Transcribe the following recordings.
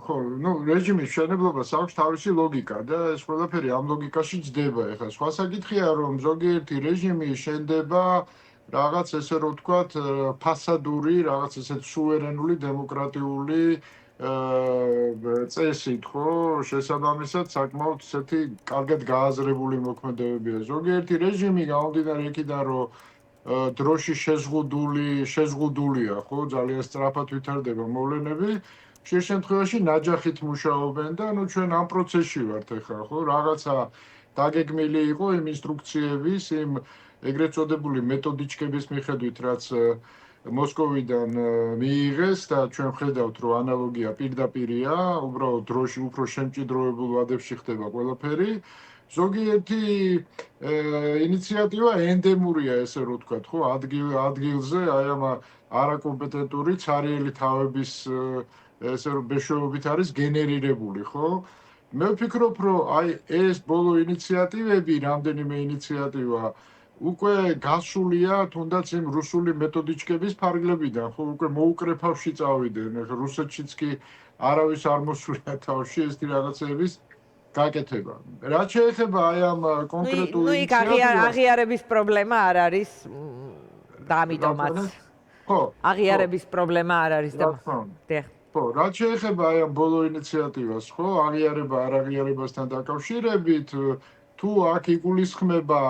ხო, ну, რეჟიმის მშენებლობას აქვს თავისი ლოგიკა და ეს ყველაფერი ამ ლოგიკაში ჯდება. ეხლა სხვა საკითხია, რომ ზოგიერთი რეჟიმი შენდება რაღაც ესე რომ ვთქვათ, ფასადური, რაღაც ესეთ სუვერენული დემოკრატიული წესით, ხო? შესაბამისად, საკმაოდ ისეთი კარგად გააზრებული მოქმედებებია. ზოგიერთი რეჟიმი გამომდინარე იქიდან, რომ დროში შეზღუდულია, ხო? ძალიან სწრაფად ვითარდება მოვლენები. ხშირ შემთხვევაში ნაჯახით მუშაობენ და ნუ ჩვენ ამ პროცესში ვართ ახლა, ხო? რაღაცა დაგეგმილი იყო იმ ინსტრუქციების, იმ ეგრეთ წოდებული მეთოდიჩკების მიხედვით, რაც მოსკოვიდან მიიღეს და ჩვენ ხედავთ, რომ ანალოგია პირდაპირია, უბრალოდ დროში უფრო შემჭიდროებულ ვადებში ხდება ყველაფერი. ზოგიერთი ინიციატივა ენდემურია, ესე რომ ვთქვათ, ხო, ადგილზე, აი ამ არაკომპეტენტური ცარიელი თავების ესე რომ ბეშვეობით არის გენერირებული, ხო? მე ვფიქრობ, რომ აი ეს ბოლო ინიციატივები, რამდენიმე ინიციატივა უკვე გასულია თუნდაც იმ რუსული მეთოდიჩკების ფარგლებიდან, ხო, უკვე მოუკრეფავში წავიდნენ. ეხლა რუსეთშიც კი არავის არ მოსულია თავში ეს რაღაცების გაკეთება. რაც შეეხება აი ამ კონკრეტულ ინიციატივას, აღიარების პრობლემა არ არის და ამიტომაც. ხო, აღიარების პრობლემა არ არის და ხო, რაც შეეხება აი ამ ბოლო ინიციატივას, ხო, აღიარება არ აღიარებასთან დაკავშირებით, თუ აქ იგულისხმება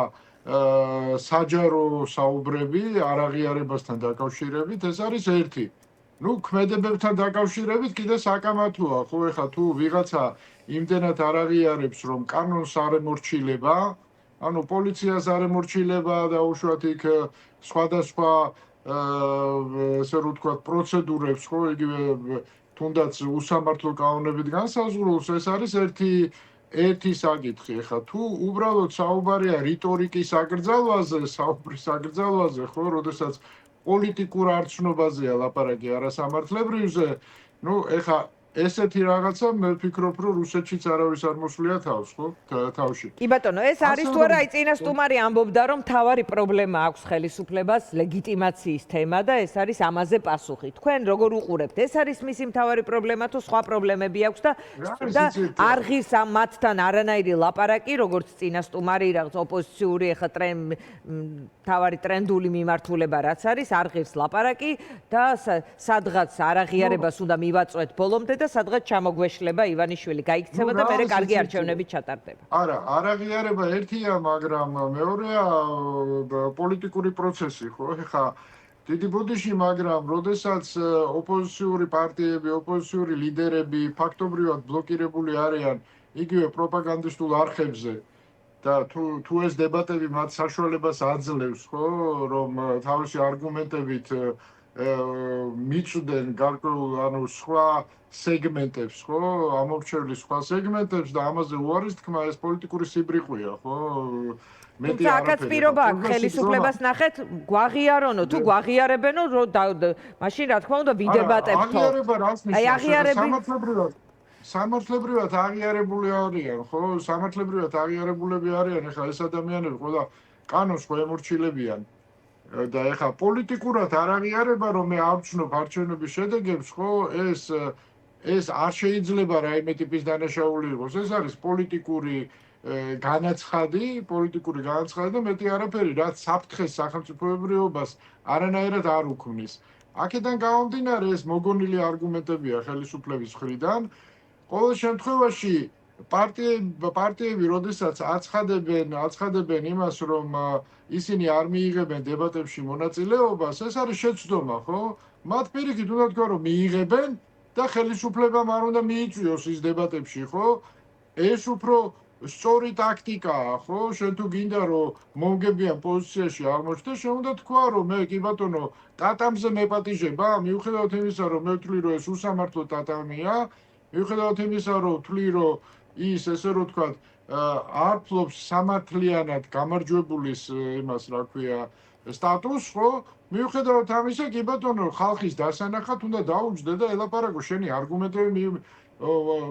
საჯარო საუბრები არ აღიარებასთან დაკავშირებით, ეს არის ერთი. ნუ ქმედებებთან დაკავშირებით კიდე საკამათოა, ხო, ეხლა თუ ვიღაცა იმდენად არ აღიარებს, რომ კანონს არ ემორჩილება, ანუ პოლიციას არ ემორჩილება და უშუალოდ იქ სხვადასხვა ესე რომ ვთქვათ, პროცედურებს, ხო, იგივე თუნდაც უსამართლო კანონებით განსაზღვრულს, ეს არის ერთი საკითხი. ეხლა თუ უბრალოდ საუბარია რიტორიკის აკრძალვაზე, საუბრის აკრძალვაზე, ხო, როდესაც პოლიტიკურ არცნობაზეა ლაპარაკი, არა სამართლებრივზე, ну, ეხლა ესეთი რაღაცა მე ვფიქრობ, რომ რუსეთშიც არავის არ მოსვლია თავს, ხო? თავში. კი ბატონო, ეს არის თუ არა, აი წინასწუმარი ამბობდა, რომ თავარი პრობლემა აქვს ხელისუფლებას ლეგიტიმაციის თემა და ეს არის ამაზე პასუხი. თქვენ როგორ უყურებთ? ეს არის მისი მთავარი პრობლემა თუ სხვა პრობლემები აქვს და არღის ამ მათთან არანაირი ლაპარაკი, როგორც წინასწუმარი, რაღაც ოპოზიციური ეხა თავარი ტრენდული მიმართულება რაც არის, არღის ლაპარაკი და სადღაც არაღიარებას უნდა მივაწვეთ ბოლომდე და სადღაც ჩამოგვეშლება ივანიშვილი გაიქცევა და მერე კარგი არჩევნები ჩატარდება. არა, არაღიარება ერთია, მაგრამ მეორეა პოლიტიკური პროცესი, ხო? ეხლა დიდი ბოდიში, მაგრამ როდესაც ოპოზიციური პარტიები, ოპოზიციური ლიდერები ფაქტობრივად ბლოკირებული არიან იგივე პროპაგანდისტულ არხებზე და თუ ეს დებატები მათ საშუალებას აძლევს, ხო, რომ თავისი არგუმენტებით მიწვდნენ გარკვეულ, ანუ სხვა სეგმენტებს, ხო, ამორჩევლის სხვა სეგმენტებს და ამაზე უარის თქმა ეს პოლიტიკური სიბრიყვეა, ხო? მეტი არაფერი. აქაც პირობა აქვს ხელისუფლებას ნახეთ, გვაღიარონო, თუ გვაღიარებენო, მაშინ რა თქმა უნდა ვიდებატებთო. აღიარება რას ნიშნავს? სამართლებრივად აღიარებული არიან, ხო? სამართლებრივად აღიარებულები არიან, ეხლა ეს ადამიანები ყველა კანონს ხო ემორჩილებიან. და ეხლა პოლიტიკურად არ აღიარება, რომ მე ავჩნობ არჩევნების შედეგებს, ხო, ეს არ შეიძლება რაიმე ტიპის დანაშაული იყოს. ეს არის პოლიტიკური განაცხადი და მეტი არაფერი, რაც საფრთხეს სახელმწიფოებრიობას არანაირად არ უქმნის. აქედან გამომდინარე ეს მოგონილი არგუმენტებია ხელისუფლების მხრიდან. ყოველ შემთხვევაში პარტიები, როდესაც აცხადებენ იმას, რომ ისინი არ მიიღებენ დებატებში მონაწილეობას, ეს არის შეცდომა, ხო? მათ პირიქით უნდა თქვა, რომ მიიღებენ და ხელისუფლებამ არ უნდა მიიწვიოს ის დებატებში, ხო? ეს უფრო სწორი ტაქტიკაა, ხო? შენ თუ გინდა რომ მომგებიან პოზიციაში აღმოჩნდეს, შენ უნდა თქვა, რომ მე კი ბატონო, ტატამზე მეპატიჟება, მიუხედავად იმისა, რომ მე ვთვლი, რომ ეს უსამართლო ტატამია, მიუხედავად იმისა, რომ ვთვლი, რომ ის ესე რომ ვთქვათ, არ ფლობს სამართლიანად გამარჯვებულის იმას, რა ქვია, სტატუსს, ხო? მიუხედავად ამისა, კი ბატონო, ხალხის დასანახად უნდა დაუჯდე და ელაპარაკო შენი არგუმენტები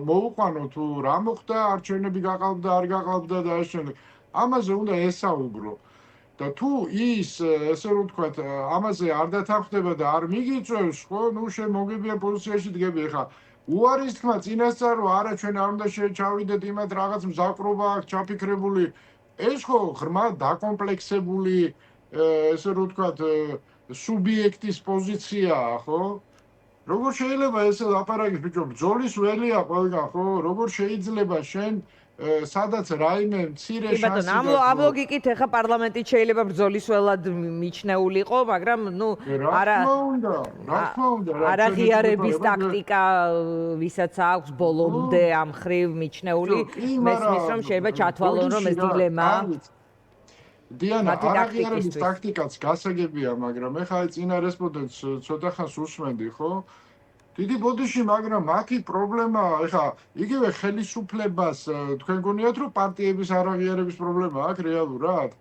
მოუყვანო თუ რა მოხდა, არჩევნები გაყალბდა, არ გაყალბდა და ეს შემდეგ. ამაზე უნდა ესაუბრო. და თუ ის, ესე რომ ვთქვათ, ამაზე არ დათანხმდება და არ მიგიწევს, ხო, ნუ შენ მოგებიან პოზიციაში დგები. ეხლა უარის თქმა წინასწარ რომ არა ჩვენ არ უნდა ჩავიდეთ იმათ რაღაც მზაკრობა აქვს ჩაფიქრებული ეს ხო ღრმა დაკომპლექსებული ესე რომ ვთქვათ სუბიექტის პოზიციაა ხო როგორ შეიძლება ესე ლაპარაკის ბიჭო ბრძოლის ველია ყველგან ხო როგორ შეიძლება შენ სადაც რაიმე მცირე კი ბატონო ამ ლოგიკით ეხა პარლამენტი შეიძლება ბრძოლის ველად მიჩნეულიყო მაგრამ ნუ რა თქმა უნდა არაღიარების ტაქტიკა ვისაც აქვს ბოლომდე ამ ხრივ მიჩნეული მესმის რომ შეიძლება ჩათვალონ რომ ეს დილემა დიანა არაღიარების ტაქტიკაც გასაგებია მაგრამ ეხლა წინა რესპონდენტს ცოტა ხანს უსმენდი ხო დიდი ბოდიში მაგრამ მათი პრობლემაა ეხლა იგივე ხელისუფლებას თქვენ გონიათ რომ პარტიების არაღიარების პრობლემა აქვს რეალურად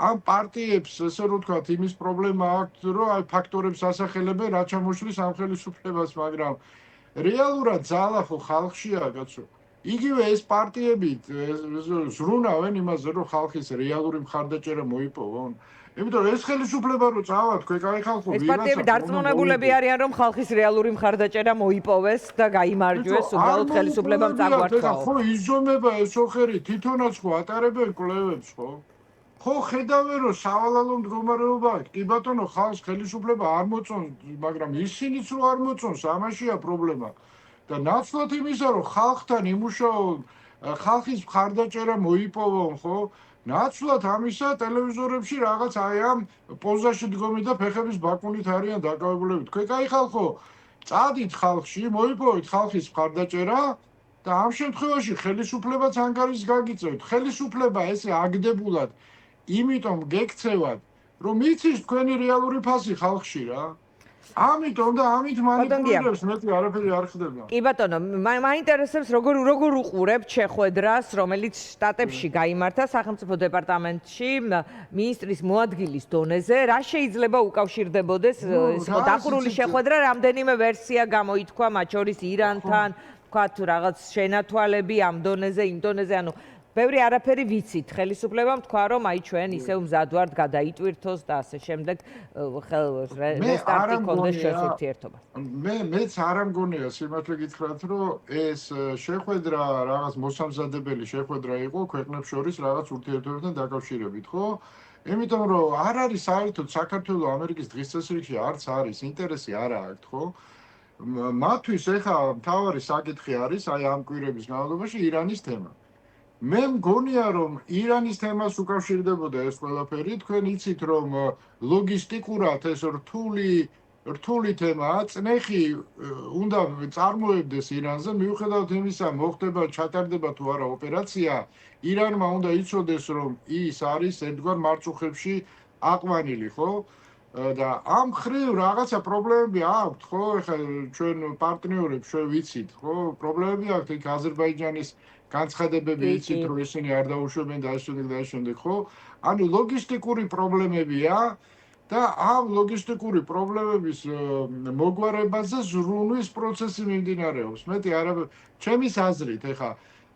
ამ პარტიებს ესე რომ ვთქვათ იმის პრობლემა აქვს რომ აი ფაქტორებს ასახელებენ რაც ჩამოშლის ამ ხელისუფლებას მაგრამ რეალურად ძალა ხო ხალხშია კაცო იგივე ეს პარტიები ზრუნავენ იმაზე რომ ხალხის რეალური მხარდაჭერა მოიპოვონ იმიტომ ეს ხელისუფლება რო წავა თქვენ კაი ხალხო ეს პარტიები დარწმუნებულები არიან რომ ხალხის რეალური მხარდაჭერა მოიპოვეს და გაიმარჯვეს უბრალოდ ხელისუფლებამ წაგვართვა ხო იზომება ეს ოხერი თვითონაც ხო ატარებენ კვლევებს ხო ხედავენ რომ სავალალო მდგომარეობა კი ბატონო ხალხს ხელისუფლება არ მოწონს მაგრამ ისინიც რო არ მოწონს ამაშია პრობლემა და ნაცვლად იმისა რომ ხალხთან იმუშაონ ხალხის მხარდაჭერა მოიპოვონ ხო ნაცვლად ამისა ტელევიზორებში რაღაც აი ამ პოზაში დგომით და ფეხების ბაკუნით არიან დაკავებულები თქვენ კაი ხალხო წადით ხალხში მოიპოვეთ ხალხის მხარდაჭერა და ამ შემთხვევაში ხელისუფლებაც ანგარიშს გაგიწევთ ხელისუფლება ესე აგდებულად იმიტომ გექცევათ რომ იცის თქვენი რეალური ფასი ხალხში რა ამიტომ და ამით მანიპულირებს მეტი არაფერი არ ხდება. კი ბატონო, მაინტერესებს როგორ უყურებთ შეხვედრას, რომელიც შტატებში გაიმართა სახელმწიფო დეპარტამენტში მინისტრის მოადგილის დონეზე, რა შეიძლება უკავშირდებოდეს ეს დახურული შეხვედრა, რამდენიმე ვერსია გამოითქვა, მათ შორის ირანთან, ვთქვათ რაღაც შენათვალები ამ დონეზე, იმ დონეზე, ანუ ბევრი არაფერი ვიცით. ხელისუფლებამ თქვა რომ აი ჩვენ ისევ მზად ვართ გადაიტვირთოს და ასე შემდეგ რესტარტი კონდეს ჩვენს ურთიერთობას. მეც არ ამგონია სიმართლე გითხრათ რომ ეს შეხვედრა რაღაც მოსამზადებელი შეხვედრა იყო ქვეყნებს შორის რაღაც ურთიერთობებთან დაკავშირებით, ხო? იმიტომ რომ არ არის საერთოდ საქართველოს ამერიკის დღის წესრიგში არც არის ინტერესი არა აქვთ, ხო? მათთვის ეხა მთავარი საკითხი არის აი ამ კვირების განმავლობაში ირანის თემა. მე მგონია რომ ირანის თემას უკავშირდებოდა ეს ყველაფერი თქვენ იცით რომ ლოგისტიკურად ეს რთული თემაა წნეხი უნდა წარმოებდეს ირანზე მიუხედავად იმისა მოხდება ჩატარდება თუ არა ოპერაცია ირანმა უნდა იცოდეს რომ ის არის ერთგვარ მარწუხებში აყვანილი ხო და ამ ხრივ რაღაცა პრობლემები აქვთ ხო ეხლა ჩვენ პარტნიორებს ჩვენ ვიცით ხო პრობლემები აქვთ იქ აზერბაიჯანის განცხადებები იცით რომ ისინი არ დაუშვებენ და ასე შემდეგ ხო ანუ ლოგისტიკური პრობლემებია და ამ ლოგისტიკური პრობლემების მოგვარებაზე ზრუნვის პროცესი მიმდინარეობს მეტი არა ჩემის აზრით ეხა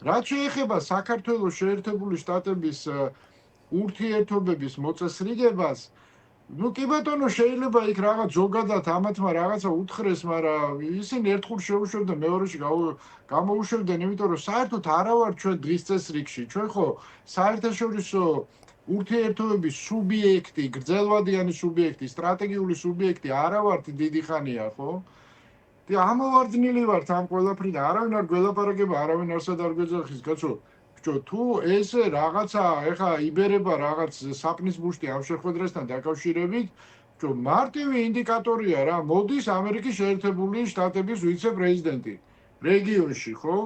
რაც შეეხება საქართველოს შეერთებული შტატების ურთიერთობების მოწესრიგებას ну კი ბატონო შეიძლება იქ რაღაც ზოგადად ამათმა რაღაცა უთხრეს, მაგრამ ისინი ერთხელ შეუშვებდნენ, მეორეში გამოუშვებდნენ, იმიტომ რომ საერთოდ არა ვარ ჩვენ დღის წესრიგში. ჩვენ ხო საერთაშორისო ურთიერთობების სუბიექტი, გრძელვადიანი სუბიექტი, სტრატეგიული სუბიექტი არა ვართ დიდი ხანია, ხო? და ამოვარდნილი ვართ ამ ყველაფრიდან, არავინ არ გველაპარაკება, არავინ არსად არ გვეძახის, კაცო. თუ ეს რაღაცა ეხა იბერება რაღაც საპნის ბუშტი ამ შეხვედრასთან დაკავშირებით, მარტივი ინდიკატორია რა, მოდის ამერიკის შეერთებული შტატების ვიცე-პრეზიდენტი რეგიონში, ხო?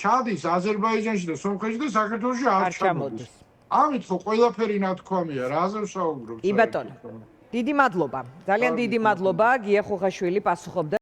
ჩადის აზერბაიჯანში და სომხეთში და საქართველოში არ ჩამოდის. ამით ხო ყველაფერი ნათქვამია, რაზე ვსაუბრობთ? კი ბატონო. დიდი მადლობა. ძალიან დიდი მადლობა გია ხუხაშვილი პასუხობდა